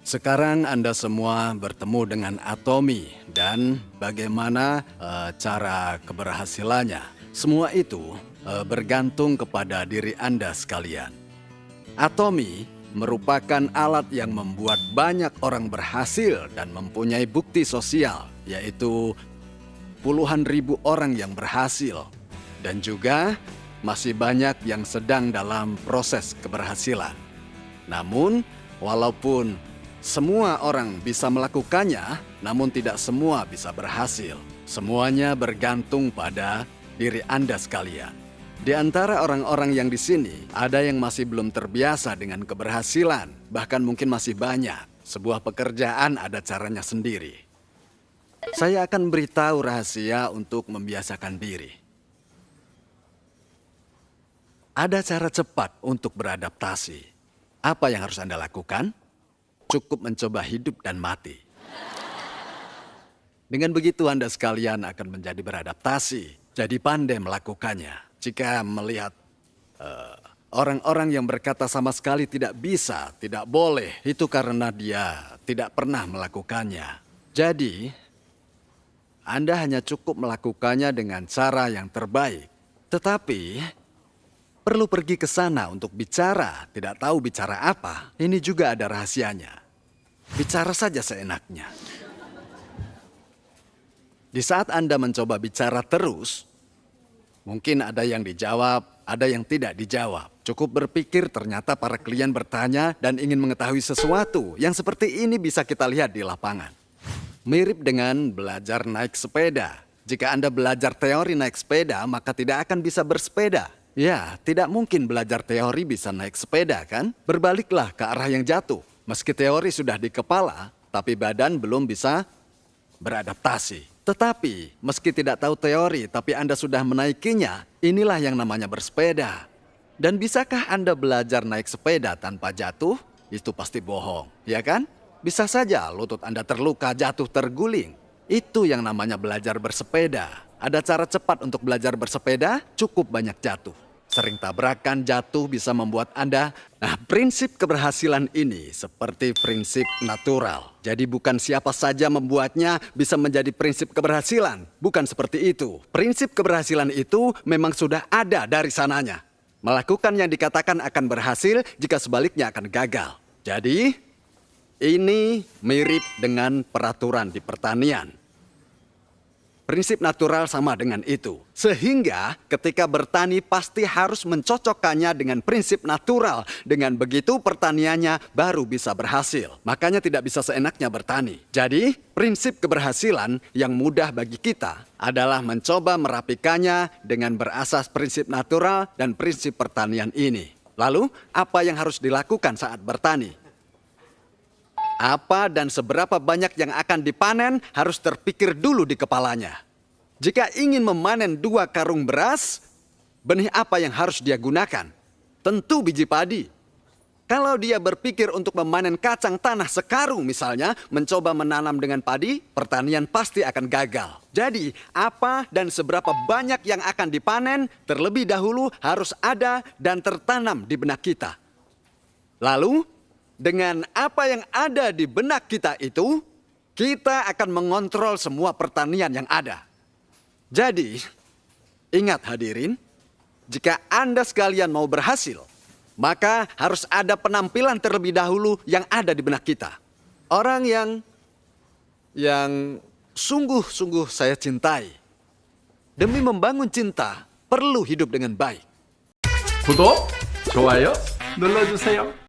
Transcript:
Sekarang Anda semua bertemu dengan Atomi dan bagaimana cara keberhasilannya. Semua itu bergantung kepada diri Anda sekalian. Atomi merupakan alat yang membuat banyak orang berhasil dan mempunyai bukti sosial, yaitu puluhan ribu orang yang berhasil. Dan juga masih banyak yang sedang dalam proses keberhasilan. Namun, walaupun semua orang bisa melakukannya, namun tidak semua bisa berhasil. Semuanya bergantung pada diri Anda sekalian. Di antara orang-orang yang di sini, ada yang masih belum terbiasa dengan keberhasilan, bahkan mungkin masih banyak. Sebuah pekerjaan ada caranya sendiri. Saya akan beritahu rahasia untuk membiasakan diri. Ada cara cepat untuk beradaptasi. Apa yang harus Anda lakukan? Cukup mencoba hidup dan mati. Dengan begitu Anda sekalian akan menjadi beradaptasi, jadi pandai melakukannya. Jika melihat orang-orang yang berkata sama sekali tidak bisa, tidak boleh, itu karena dia tidak pernah melakukannya. Jadi, Anda hanya cukup melakukannya dengan cara yang terbaik. Tetapi, perlu pergi ke sana untuk bicara, tidak tahu bicara apa. Ini juga ada rahasianya. Bicara saja seenaknya. Di saat Anda mencoba bicara terus, mungkin ada yang dijawab, ada yang tidak dijawab. Cukup berpikir ternyata para klien bertanya dan ingin mengetahui sesuatu. Yang seperti ini bisa kita lihat di lapangan. Mirip dengan belajar naik sepeda. Jika Anda belajar teori naik sepeda, maka tidak akan bisa bersepeda. Ya, tidak mungkin belajar teori bisa naik sepeda, kan? Berbaliklah ke arah yang jatuh. Meski teori sudah di kepala, tapi badan belum bisa beradaptasi. Tetapi, meski tidak tahu teori, tapi Anda sudah menaikinya, inilah yang namanya bersepeda. Dan bisakah Anda belajar naik sepeda tanpa jatuh? Itu pasti bohong, ya kan? Bisa saja lutut Anda terluka, jatuh terguling. Itu yang namanya belajar bersepeda. Ada cara cepat untuk belajar bersepeda, cukup banyak jatuh. Sering tabrakan, jatuh bisa membuat Anda... Nah, prinsip keberhasilan ini seperti prinsip natural. Jadi bukan siapa saja membuatnya bisa menjadi prinsip keberhasilan. Bukan seperti itu. Prinsip keberhasilan itu memang sudah ada dari sananya. Melakukan yang dikatakan akan berhasil jika sebaliknya akan gagal. Jadi, ini mirip dengan peraturan di pertanian. Prinsip natural sama dengan itu. Sehingga ketika bertani pasti harus mencocokkannya dengan prinsip natural. Dengan begitu pertaniannya baru bisa berhasil. Makanya tidak bisa seenaknya bertani. Jadi prinsip keberhasilan yang mudah bagi kita adalah mencoba merapikannya dengan berasas prinsip natural dan prinsip pertanian ini. Lalu apa yang harus dilakukan saat bertani? Apa dan seberapa banyak yang akan dipanen harus terpikir dulu di kepalanya. Jika ingin memanen 2 karung beras, benih apa yang harus dia gunakan? Tentu biji padi. Kalau dia berpikir untuk memanen kacang tanah sekarung misalnya, mencoba menanam dengan padi, pertanian pasti akan gagal. Jadi, apa dan seberapa banyak yang akan dipanen, terlebih dahulu harus ada dan tertanam di benak kita. Lalu, dengan apa yang ada di benak kita itu, kita akan mengontrol semua pertanian yang ada. Jadi, ingat hadirin, jika Anda sekalian mau berhasil, maka harus ada penampilan terlebih dahulu yang ada di benak kita. Orang yang sungguh-sungguh saya cintai. Demi membangun cinta, perlu hidup dengan baik. 구독, 좋아요 눌러주세요.